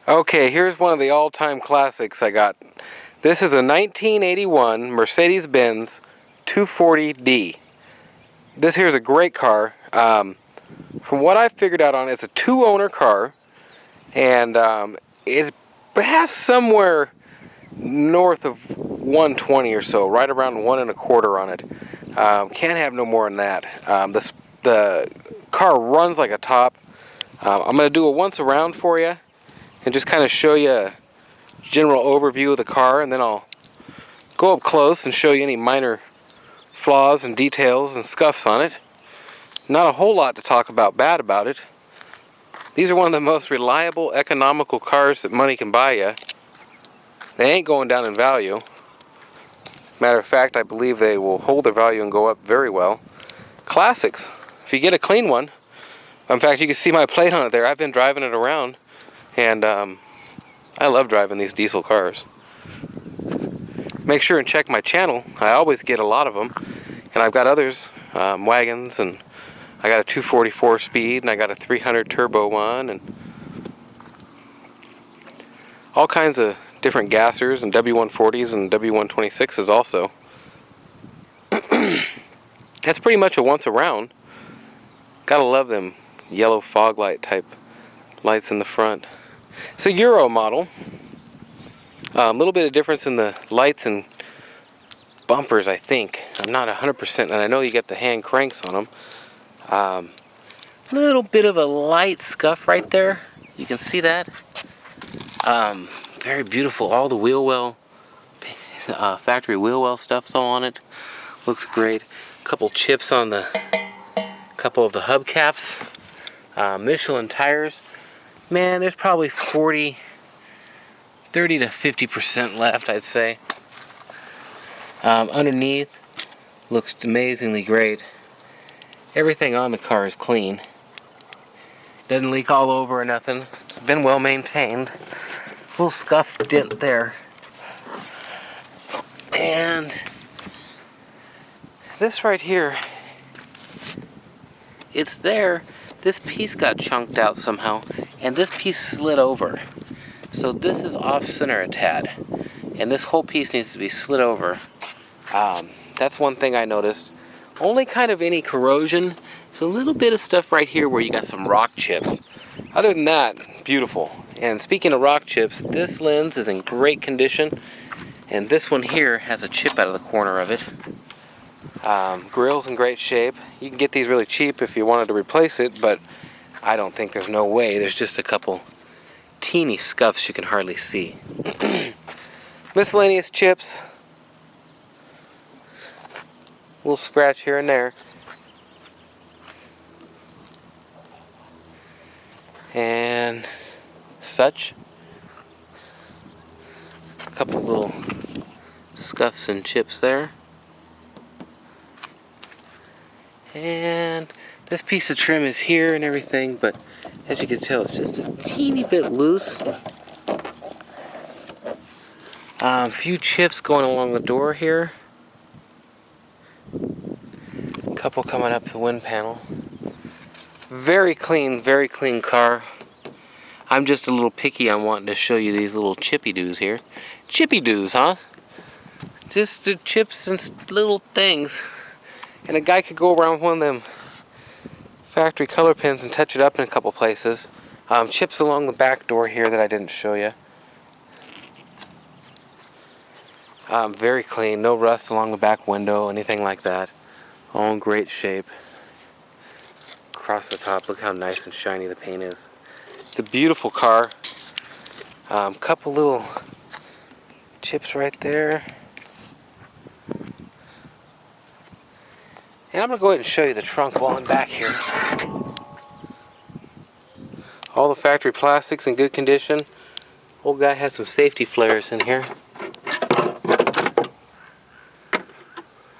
Okay, here's one of the all-time classics I got. This is a 1981 Mercedes-Benz 240D. This here is a great car. From what I figured out on it, it's a two-owner car, and it has somewhere north of 120 or so, right around 1.25 on it. Can't have no more than that. The car runs like a top. I'm going to do a once around for you and just kind of show you a general overview of the car, and then I'll go up close and show you any minor flaws and details and scuffs on it. Not a whole lot to talk about bad about it. These are one of the most reliable, economical cars that money can buy you. They ain't going down in value. Matter of fact, I believe they will hold their value and go up very well. Classics. If you get a clean one, in fact, you can see my plate on it there. I've been driving it around, and I love driving these diesel cars. Make sure and check my channel. I always get a lot of them, and I've got others, wagons, and I got a 244 speed, and I got a 300 turbo one, and all kinds of different gassers and W140s and W126s also. That's pretty much a once around. Gotta love them yellow fog light type lights in the front. It's a Euro model. A little bit of difference in the lights and bumpers, I think. I'm not 100%, and I know you get the hand cranks on them. Little bit of a light scuff right there. You can see that. Very beautiful. All the wheel well, factory wheel well stuff's all on it. Looks great. Couple chips on the couple of the hubcaps. Michelin tires. Man, there's probably 30 to 50% left, I'd say. Underneath, looks amazingly great. Everything on the car is clean. Doesn't leak all over or nothing. It's been well maintained. Little scuff dent there. And this right here, it's there. This piece got chunked out somehow, and this piece slid over. So this is off center a tad, and this whole piece needs to be slid over. That's one thing I noticed. Only kind of any corrosion. There's a little bit of stuff right here where you got some rock chips. Other than that, beautiful. And speaking of rock chips, this lens is in great condition, and this one here has a chip out of the corner of it. Grill's in great shape. You can get these really cheap if you wanted to replace it, but I don't think there's no way. There's just a couple teeny scuffs you can hardly see. Miscellaneous chips. A little scratch here and there. And such. A couple little scuffs and chips there. And this piece of trim is here and everything, but as you can tell, it's just a teeny bit loose. A few chips going along the door here. A couple coming up the wind panel. Very clean car. I'm just a little picky on wanting to show you these little chippy-doos here. Chippy-doos, huh? Just the chips and little things. And a guy could go around with one of them factory color pins and touch it up in a couple places. Chips along the back door here that I didn't show you. Very clean, no rust along the back window, anything like that. All in great shape. Across the top, look how nice and shiny the paint is. It's a beautiful car. Couple little chips right there. And I'm going to go ahead and show you the trunk while I'm back here. All the factory plastics in good condition. Old guy had some safety flares in here.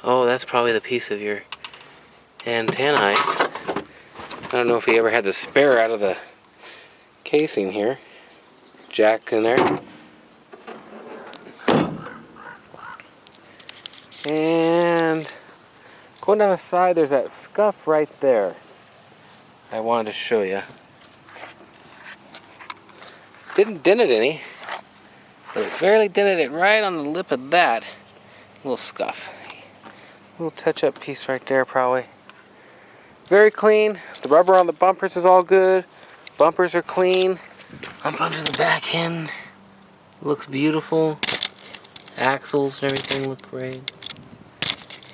Oh, that's probably the piece of your antennae. I don't know if he ever had the spare out of the casing here. Jack in there. And going down the side, there's that scuff right there I wanted to show you. Didn't dent it any, but it barely dented it right on the lip of that little scuff. A little touch-up piece right there, probably. Very clean. The rubber on the bumpers is all good. Bumpers are clean. Up under the back end, looks beautiful. Axles and everything look great.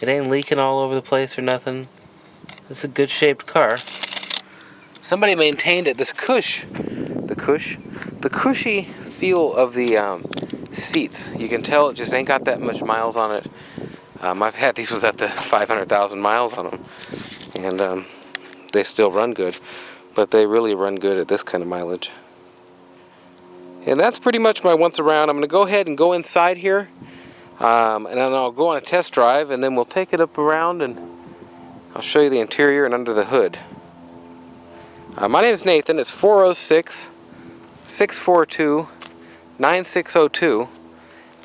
It ain't leaking all over the place or nothing. It's a good shaped car. Somebody maintained it. This the cushy feel of the seats. You can tell it just ain't got that much miles on it. I've had these with up to 500,000 miles on them, and they still run good, but they really run good at this kind of mileage. And that's pretty much my once around. I'm going to go ahead and go inside here, and then I'll go on a test drive, and then we'll take it up around and I'll show you the interior and under the hood. My name is Nathan. It's 406-642-9602,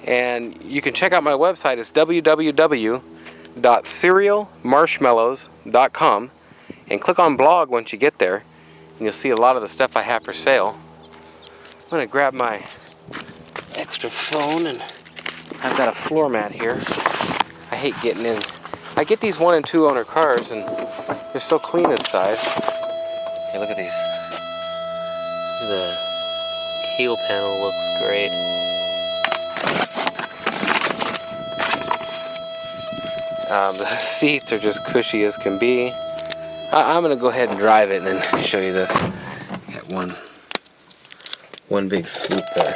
and you can check out my website. It's www.cerealmarshmallows.com, and click on blog once you get there, and you'll see a lot of the stuff I have for sale. I'm going to grab my extra phone, and I've got a floor mat here. I hate getting in. I get these 1 and 2 owner cars, and they're so clean inside. Hey, look at these. The heel panel looks great. The seats are just cushy as can be. I'm going to go ahead and drive it and then show you this. Got one big swoop there.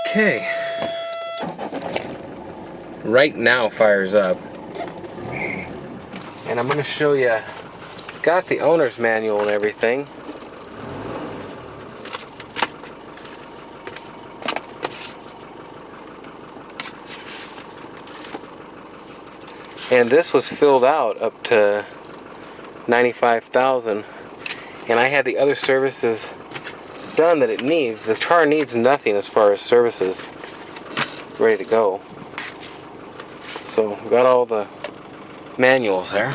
Okay. Right now fires up. And I'm going to show you, it's got the owner's manual and everything. And this was filled out up to 95,000. And I had the other services done that it needs. The car needs nothing as far as services. Ready to go. So we got all the manuals there.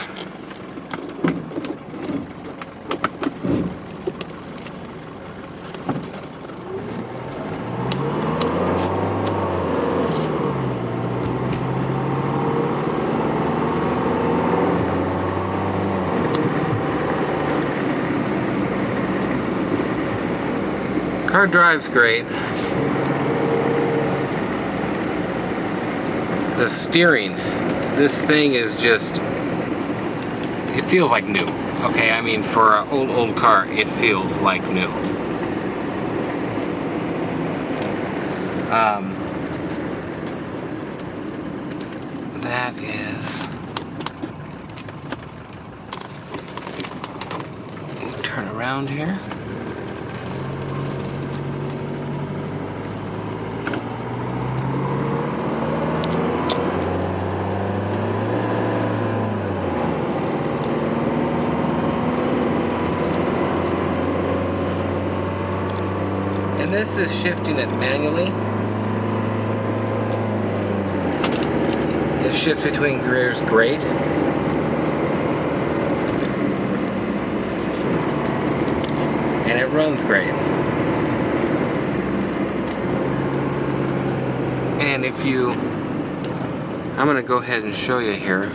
Car drives great. The steering, this thing is just, it feels like new. Okay, I mean, for an old car, it feels like new. That is, turn around here. And this is shifting it manually. The shift between gears great. And it runs great. And if you, I'm going to go ahead and show you here.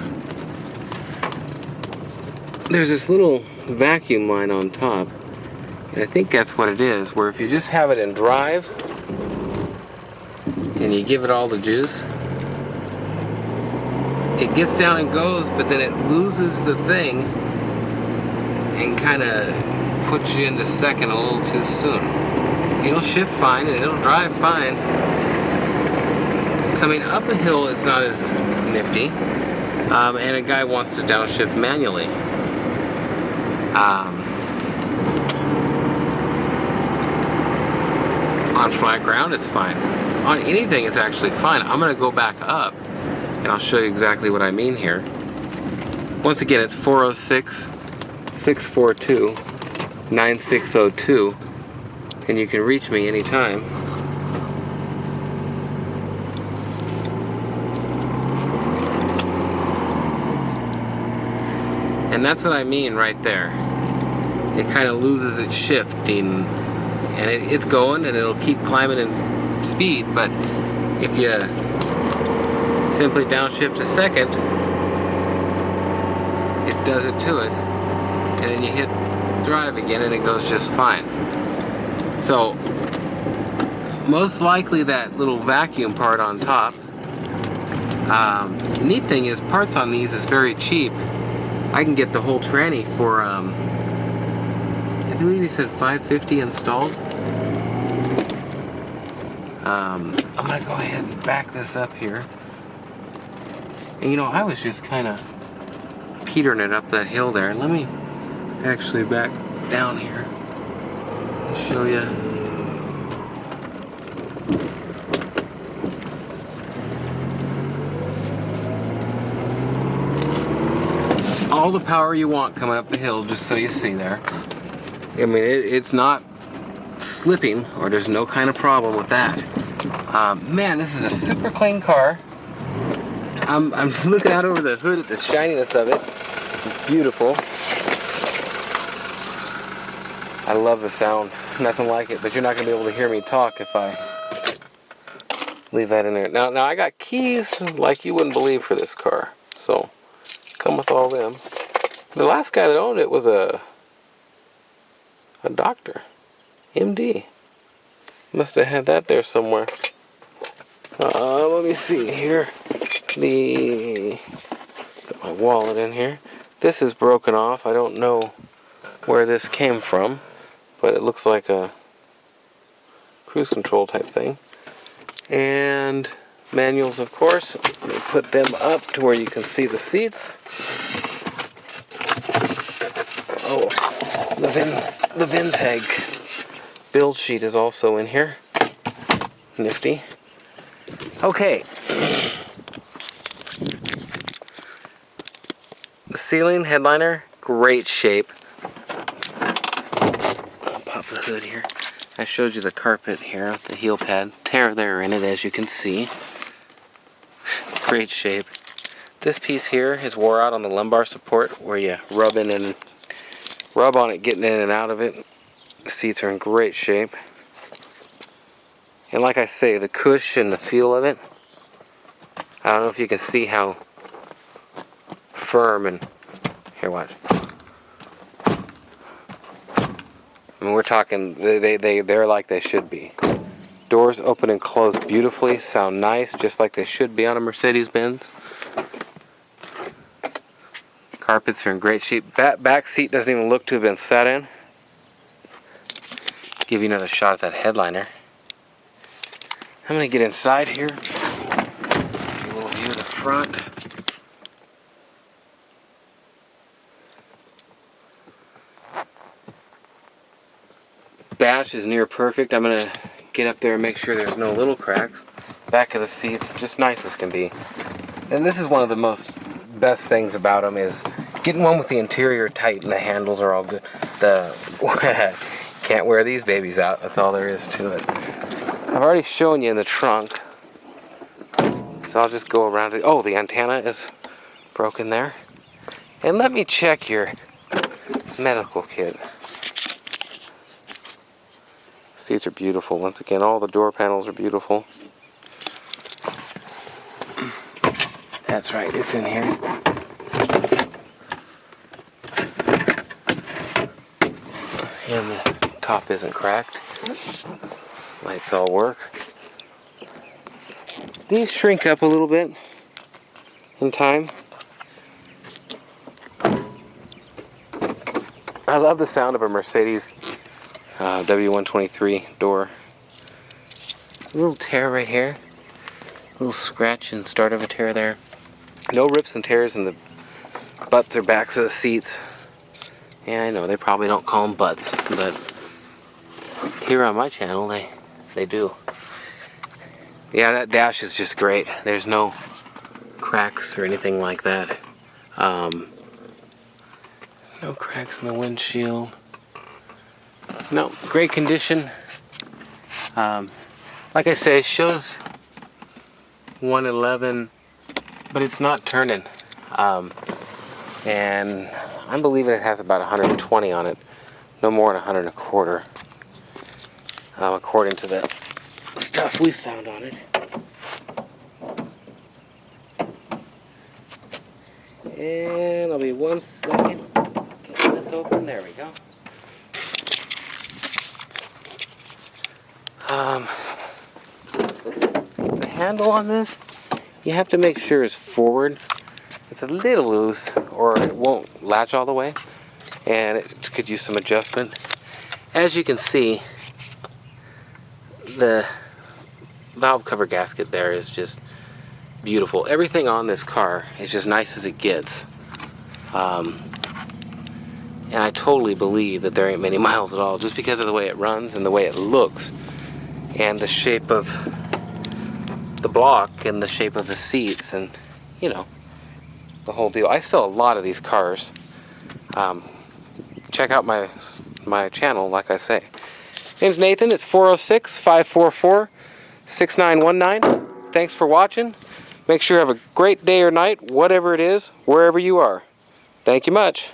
There's this little vacuum line on top. And I think that's what it is, where if you just have it in drive and you give it all the juice, it gets down and goes, but then it loses the thing and kind of puts you into second a little too soon. It'll shift fine and it'll drive fine. Coming up a hill it's not as nifty, and a guy wants to downshift manually. On flat ground it's fine. On anything it's actually fine. I'm going to go back up and I'll show you exactly what I mean here. Once again, it's 406-642-9602, and you can reach me anytime. And that's what I mean right there. it kind of loses its shifting, and it's going and it'll keep climbing in speed. But if you simply downshift a second, it does it to it, and then you hit drive again and it goes just fine. So most likely that little vacuum part on top. Neat thing is, parts on these is very cheap. I can get the whole tranny for I believe he said $5.50 installed. I'm gonna go ahead and back this up here. And you know, I was just kind of petering it up that hill there. Let me actually back down here and show you. All the power you want coming up the hill, just so you see there. I mean, it's not slipping, or there's no kind of problem with that. Man, this is a super clean car. I'm looking out over the hood at the shininess of it. It's beautiful. I love the sound. Nothing like it, but you're not going to be able to hear me talk if I leave that in there. Now I got keys like you wouldn't believe for this car. So, come with all them. The last guy that owned it was a doctor. MD. Must have had that there somewhere. Let me see here. Put my wallet in here. This is broken off. I don't know where this came from, but it looks like a cruise control type thing. And manuals, of course. Let me put them up to where you can see the seats. Oh, the VIN tag build sheet is also in here. Nifty. Okay. The ceiling headliner, great shape. I'll pop the hood here. I showed you the carpet here, the heel pad. Tear there in it, as you can see. Great shape. This piece here is wore out on the lumbar support, where you rub on it, getting in and out of it. The seats are in great shape. And like I say, the cushion, the feel of it, I don't know if you can see how firm and... Here, watch. I mean, we're talking, they're like they should be. Doors open and close beautifully, sound nice, just like they should be on a Mercedes-Benz. Carpets are in great shape. Back seat doesn't even look to have been sat in. Give you another shot at that headliner. I'm going to get inside here. Give you a little view of the front. Dash is near perfect. I'm going to get up there and make sure there's no little cracks. Back of the seats, just nice as can be. And this is one of the best things about them, is getting one with the interior tight and the handles are all good. Can't wear these babies out. That's all there is to it. I've already shown you in the trunk, so I'll just go around it. Oh, the antenna is broken there. And let me check your medical kit. Seats are beautiful. Once again, all the door panels are beautiful. That's right, it's in here. And the top isn't cracked. Lights all work. These shrink up a little bit in time. I love the sound of a Mercedes W123 door. A little tear right here. A little scratch and start of a tear there. No rips and tears in the butts or backs of the seats. Yeah, I know they probably don't call them butts, but here on my channel they do. Yeah, that dash is just great. There's no cracks or anything like that. No cracks in the windshield. No, great condition. Like I say, it shows 111, but it's not turning. And I'm believing it has about 120 on it. no more than 125, according to the stuff we found on it. And I'll be 1 second getting this open. There we go. The handle on this, you have to make sure is forward. It's a little loose, or it won't latch all the way, and it could use some adjustment. As you can see, the valve cover gasket there is just beautiful. Everything on this car is just nice as it gets. And I totally believe that there ain't many miles at all, just because of the way it runs and the way it looks, and the shape of the block and the shape of the seats, and you know, the whole deal. I sell a lot of these cars. Check out my channel, like I say. Name's Nathan. It's 406-544-6919. Thanks for watching. Make sure you have a great day or night, whatever it is, wherever you are. Thank you much.